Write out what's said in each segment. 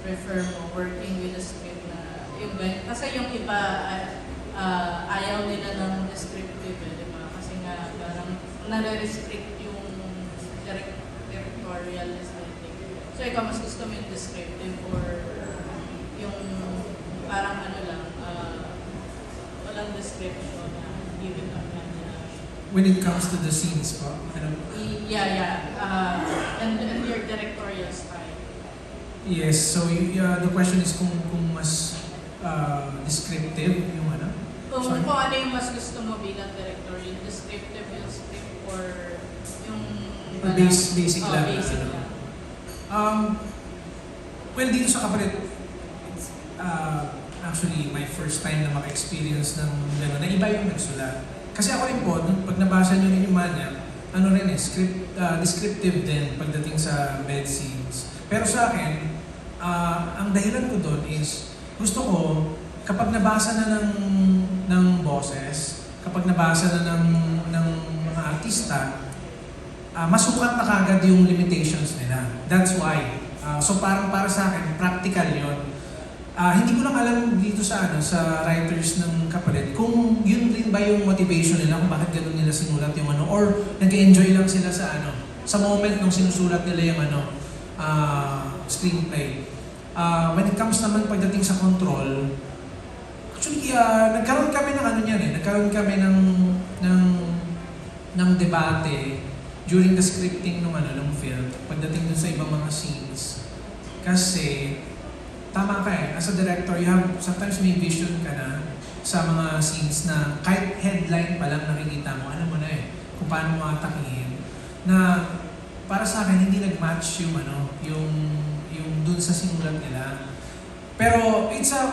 prefer mo working with a script na yung ganyan? Kasi yung iba, ayaw nila ng descriptive, di ba? Kasi nga, parang nare-restrict yung directorial aesthetic. So, ikaw mas gusto mo yung descriptive or yung parang ano lang, walang description na give it up na. When it comes to the scenes po, Yeah. And your directorial style. yes, so the question is kung mas descriptive yung ano? Kung ano yung mas gusto mo bilang director, yung descriptive yung script or yung Basic lang. Basic ano. lang. Well, dito sa Kapalit, actually, my first time na maka-experience ng gano'n, na iba yung nagsulat. Kasi ako rin po, pag nabasa nyo rin yung manual, ano rin descriptive din pagdating sa bed scenes. Pero sa akin, ang dahilan ko doon is, gusto ko, kapag nabasa na ng boses, kapag nabasa na ng mga artista, masukat na kagad yung limitations nila. That's why. So parang para sa akin, practical yon. Hindi ko lang alam dito sa writers ng Kapalit kung yun rin ba yung motivation nila kung bakit ganun nila sinulat yung or nag-enjoy lang sila sa moment nung sinusulat nila yung screenplay. When it comes naman pagdating sa control, actually nagkaroon kami ng nagkaroon kami ng debate during the scripting ng film pagdating dun sa ibang mga scenes. Kasi tama ka as a director, sometimes may vision ka na sa mga scenes na kahit headline pa lang nakikita mo, alam mo na kung paano mo atakihin. Na para sa akin, hindi nag-match yung dun sa sinulat nila. Pero it's a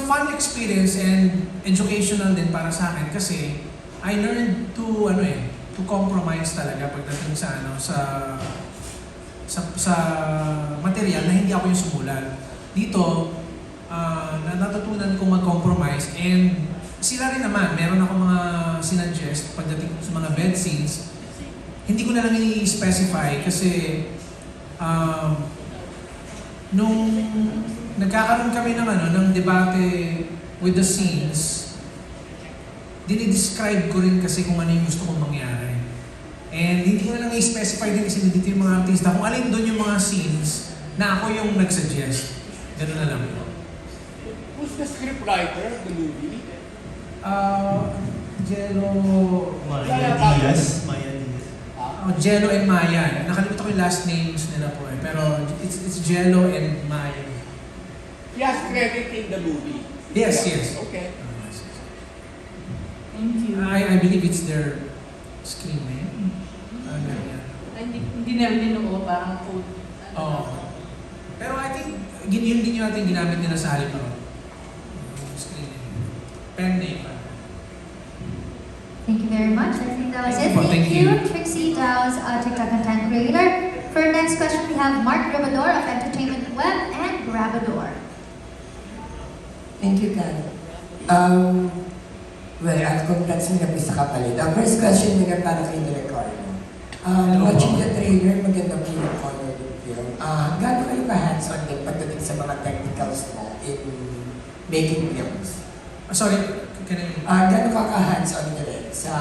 fun experience and educational din para sa akin kasi I learned to compromise talaga pagdating sa material na hindi ako yung sumulat. Dito, natutunan kong mag-compromise and sila rin naman, meron ako mga sinuggest pagdating sa mga bed scenes. Hindi ko na lang i-specify kasi nung nagkakaroon kami ng debate with the scenes, dinidescribe ko rin kasi kung ano yung gusto kong mangyari. And hindi ko na lang i-specify din kasi dito yung mga artista kung alin doon yung mga scenes na ako yung nag-suggest. Ganun na lang po. Who's the scriptwriter of the movie? Jello... Maya Diaz. Jello and Maya. Nakalimutan ko yung last names nila po pero it's Jello and Maya. He has credit in the movie. Yes. Okay. Thank you. I believe it's their screen name. Hindi na rin ko parang code. Pero I think, yun din yung ating ginamit nila sa halip ako. Screen name. Pen name pa. Thank you very much. I think that was it. Thank you. Trixie Dow's TikTok content creator. For our next question, we have Mark Grabador of Entertainment Web and Grabador. Thank you, Karen. Well, congrats nga po sa Kapalit. Ang first question nga para kay Ricardo. Watching the trailer, maganda po yung color ng film. Gaano kayo ka-hands-on din pagdating sa mga technicals mo in making films? Sorry, can I... Gaano ka ka-hands-on din sa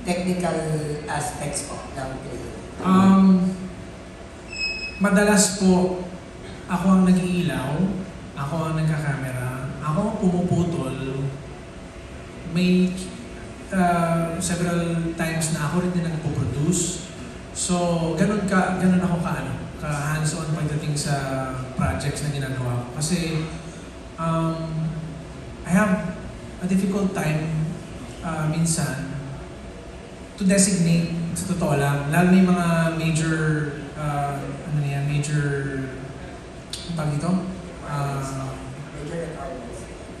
technical aspects po ng film? Madalas po, ako ang nag-iilaw, ako ang nagka-camera, ako ang pumuputol. May several times na ako rin din nagpo-produce. So, ganun ako ka-hands-on pagdating sa projects na ginagawa ko. Kasi, I have a difficult time minsan to designate sa totoo lang. Lalo na yung mga major,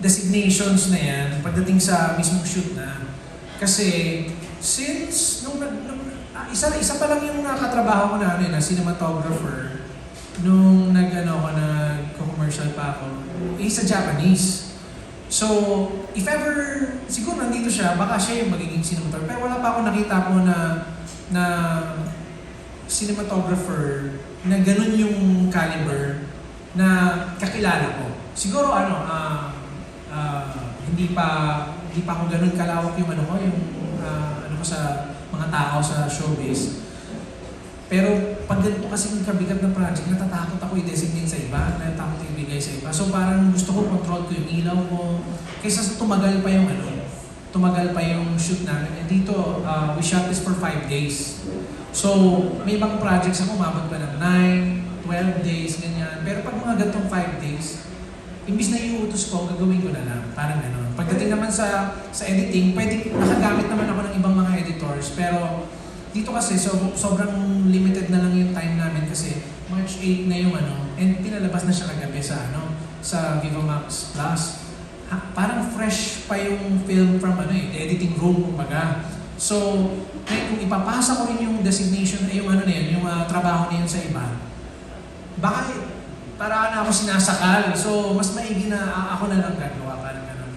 designations na yan pagdating sa mismong shoot na. Kasi since isa pa lang yung nakatrabaho ko na cinematographer nung nag-commercial pa ako, sa Japanese. So, if ever siguro nandito siya, baka siya yung magiging cinematographer. Pero wala pa ako nakita po na cinematographer na ganun yung caliber na kakilala ko. Siguro hindi pa ako ganun kalawak yung ano ko sa mga tao sa showbiz. Pero pag ganito kasi yung kabigat na project, natatakot ako i-designate sa iba, natatakot ibigay sa iba. So parang gusto ko control ko yung ilaw ko. Kaysa sa tumagal pa yung shoot namin. And dito, we shot this for 5 days. So may ibang projects ako, umabot pa ng 9, 12 days, ganyan. Pero pag mga gantong 5 days, imbis na iuutos ko, gagawin ko na lang. Parang gano'n. Pagdating naman sa editing, pwede nakagamit naman ako ng ibang mga editors. Pero dito kasi sobrang limited na lang yung time namin kasi March 8 na yung and pinalabas na siya kagabi sa Viva Max Plus. Parang fresh pa yung film from the editing room kumbaga. So, kung ipapasa ko rin yung designation, yung yung trabaho na yun sa iba, baka para na ako sinasakal. So, mas maigi na ako na lang gagawa, parang gano'n.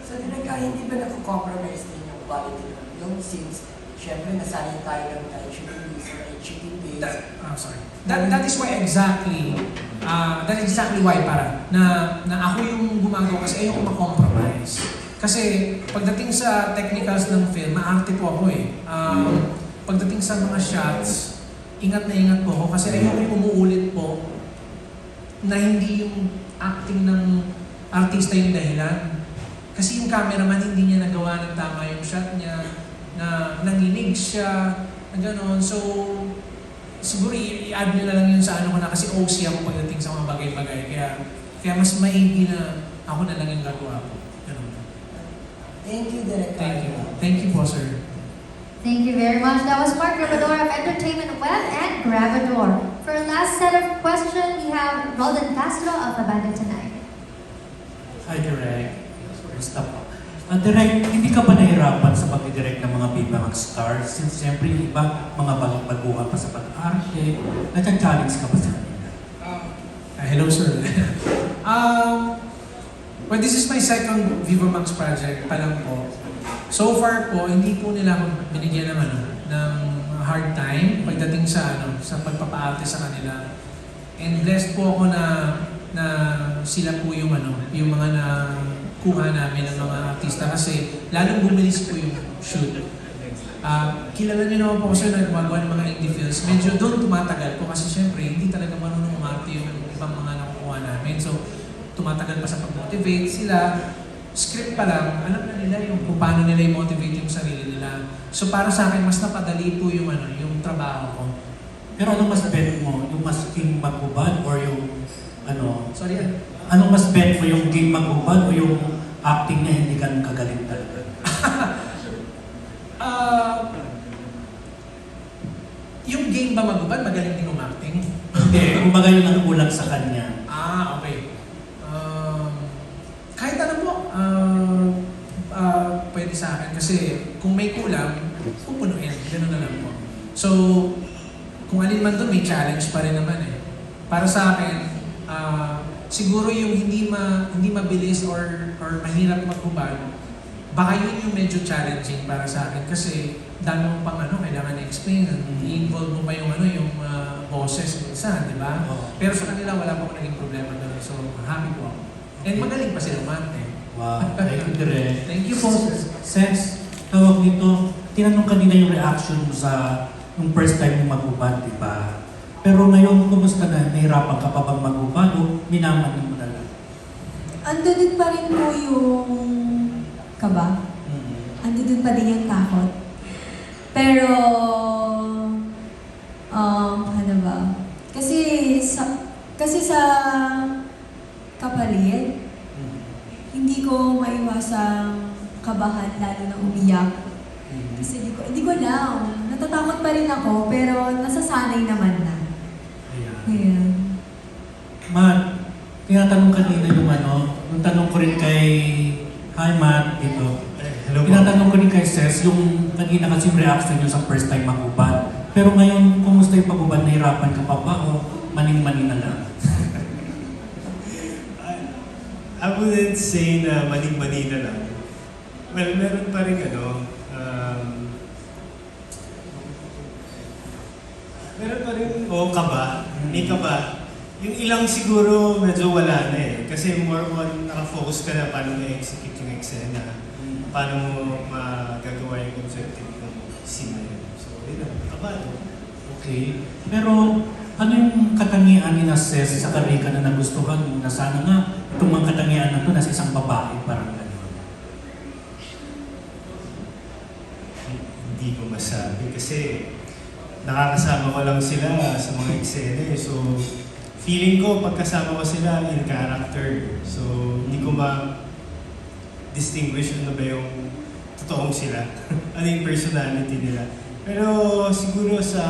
So, hindi ba naku-compromise din yung quality ng film since syempre nasanay tayo ng HD days or HD days? Sorry. That is why exactly, that's exactly why para na ako yung gumagawa kasi ayoko ma-compromise. Kasi pagdating sa technicals ng film, maarte po ako pagdating sa mga shots, ingat na ingat po ako kasi ayoko yung umuulit po na hindi yung acting ng artista yung dahilan. Kasi yung cameraman hindi niya nagawa ng tama yung shot niya, na nanginig siya, na gano'n. So, siguro i-add nyo na lang yun sa ko na kasi OC ako pagdating sa mga bagay-bagay. Kaya mas maigi na ako na lang yung gagawa ko. Ganun. Thank you, Direk. Thank you po, sir. Thank you very much. That was Mark Grabador of Entertainment Web and Grabador. For our last set of questions, we have Roldan Castro of Abandon Tonight. Hi, Direk. Kumusta po? Direk, hindi ka ba nahirapan sa pag-direct ng mga Viva Max stars? Since siyempre yung iba, mga baguhan pa sa pag-arte, nag-challenge ka ba sa kanila? Hello, sir. Well, this is my second Viva Max project pa lang po. So far po, hindi po nila ako binigyan ng hard time pagdating sa pagpapaarte sa kanila. And blessed po ako na sila po yung mga nakuha namin ng mga artista kasi lalong bumilis po yung shoot. Kilala niyo naman po kasi na gumagawa ng mga indie films. Medyo doon tumatagal po kasi syempre hindi talaga marunong umarte yung ibang mga nakukuha namin. So, tumatagal pa sa pag-motivate sila. Script pa lang, alam na nila kung paano nila i-motivate yung sarili nila. So para sa akin, mas napadali po yung trabaho ko. Pero anong mas bet mo? Yung mas king maghubad or yung Sorry, anong mas bet mo? Yung king maghubad o yung acting na hindi ganun kagaling talaga? Yung game ba maghubad? Magaling din umacting? Hindi, kumbaga yun ang kulang sa kanya. Okay. Kahit ano po, pwede sa akin kasi kung may kulang, pupunuin. Gano'n na lang po. So, kung alin man doon, may challenge pa rin naman Para sa akin, siguro yung hindi mabilis or mahirap maghubad, baka yun yung medyo challenging para sa akin kasi dami mo pang kailangan i-explain, i-involve mo pa yung boses minsan, di ba? Pero sa kanila wala pa akong naging problema doon. So, happy po ako. And magaling pa sila umante. Wow, thank you, Direk. Thank you po. Sense, tawag nito, tinanong kanina yung reaction mo sa yung first time mo maghubad, di ba? Pero ngayon, kumusta na? Nahirapan ka pa bang maghubad o minaman mo na lang? Ando din pa rin po yung kaba. Ando din pa din yung takot. Pero, ano ba? Kasi sa kapalit, hindi ko maiwasang kabahan lalo na umiyak. Kasi hindi ko alam. Natatakot pa rin ako, pero nasasanay naman na. Ayan. Matt, tinatanong kanina yung tanong ko rin kay Matt dito. Hello po. Tinatanong ko rin kay Ses, yung kanina kasi yung reaction nyo sa first time maghubad. Pero ngayon, kumusta yung paghubad? Nahirapan ka pa ba o maning-mani na lang? I wouldn't say na maning-mani na lang. Well, meron pa rin meron pa rin Oo, kaba. May kaba. Yung ilang siguro medyo wala na eh. Kasi more on nakafocus ka na paano na-execute yung eksena. Paano mo magagawa yung objective ng scene na yun. So, yun lang. Kaba to. Okay. Pero ano yung katangian ni Ses sa karika na nagustuhan mo na sana nga itong mga katangian na to nasa isang babae, parang gano'n? Hindi ko masabi kasi nakakasama ko lang sila sa mga eksena eh. So, feeling ko pagkasama ko sila in character. So, hindi ko ma-distinguish ano ba yung totoong sila. Ano yung personality nila. Pero siguro sa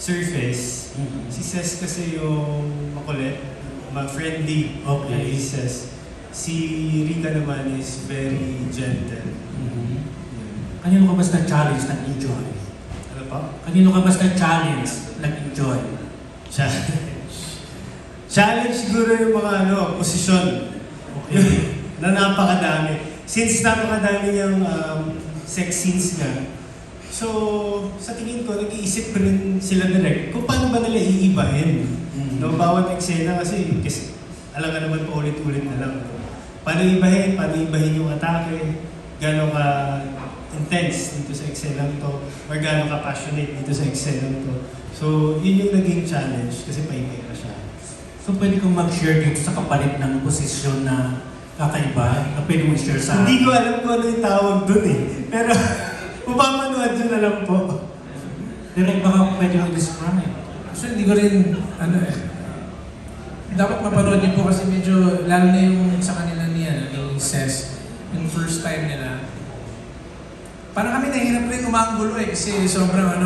surface, si Ses kasi yung makulit, ma-friendly. Okay. Si Ses. Si Rika naman is very gentle. Yun. Kanino ka basta challenge nag-enjoy? Ano pa? Kanino ka basta challenge nag-enjoy? Challenge siguro yung mga posisyon. Okay. Na napakadami. Since napakadami niyang sex scenes nga, so sa tingin ko, nag-iisip ko rin sila direct kung paano ba nila iibahin. No, bawat eksena kasi alam ka naman paulit-ulit na lang. Paano ibahin yung atake, gano'n ka intense dito sa eksena to, or gano'n ka passionate dito sa eksena to. So, yun yung naging challenge kasi paibay pa siya. So pwede kong mag-share dito sa kapalit ng posisyon na kakaiba na pwede mong share sa... Hindi ko alam kung ano yung tawag dun eh. Pero, mapapanood yun na lang po. Direct baka pwede mong describe. Actually, hindi ko rin, dapat mapanood niyo po kasi medyo, lalo na yung sa kanila niya, ni Ses, yung first time nila. Parang kami nahihirap rin umanggulo eh, kasi sobrang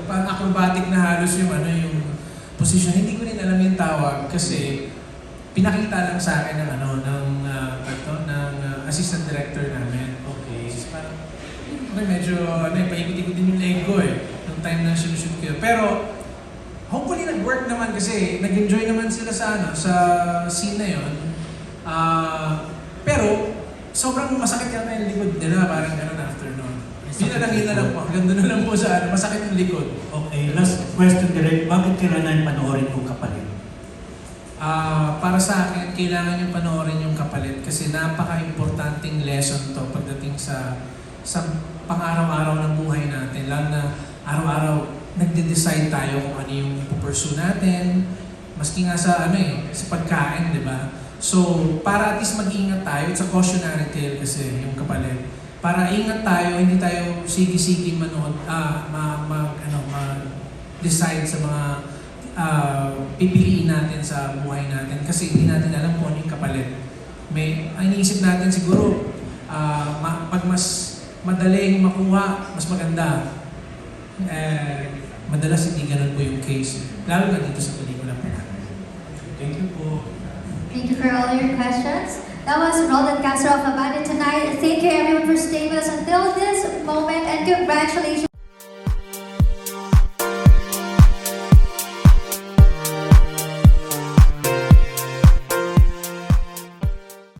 parang acrobatic na halos yung position. Hindi ko rin alam yung tawag kasi pinakita lang sa akin ng assistant director namin. Okay. Parang, medyo, paikot-ikot din yung leg ko eh, nung time na sinushoot ko. Pero, hopefully nag-work naman kasi nag-enjoy naman sila sa scene na yun. Pero, sobrang masakit yata yung likod nila, parang gano'n after nun. Yun na lang po. Hanggang doon na lang po sa masakit yung likod. Okay, last question direct. Bakit kailangan panoorin kong kapalit? Para sa akin, kailangan yung panoorin yung kapalit kasi napaka-importanting lesson to pagdating sa pang-araw-araw ng buhay natin. Lalo na araw-araw nagde-decide tayo kung ano yung pupursue natin. Maski nga sa sa pagkain, di ba? So, para at least mag-ingat tayo, it's a cautionary tale kasi yung kapalit. Para ingat tayo, hindi tayo sige-sige manood, mag-decide sa mga pipiliin natin sa buhay natin kasi hindi natin alam kung ano yung kapalit. Ang iniisip natin siguro, pag mas madaling makuha, mas maganda. Madalas hindi ganun po yung case. Lalo na dito sa pelikula po. Thank you po. Thank you for all your questions. That was Roldan Castro of Abandon Tonight. Thank you everyone for staying with us until this moment and congratulations.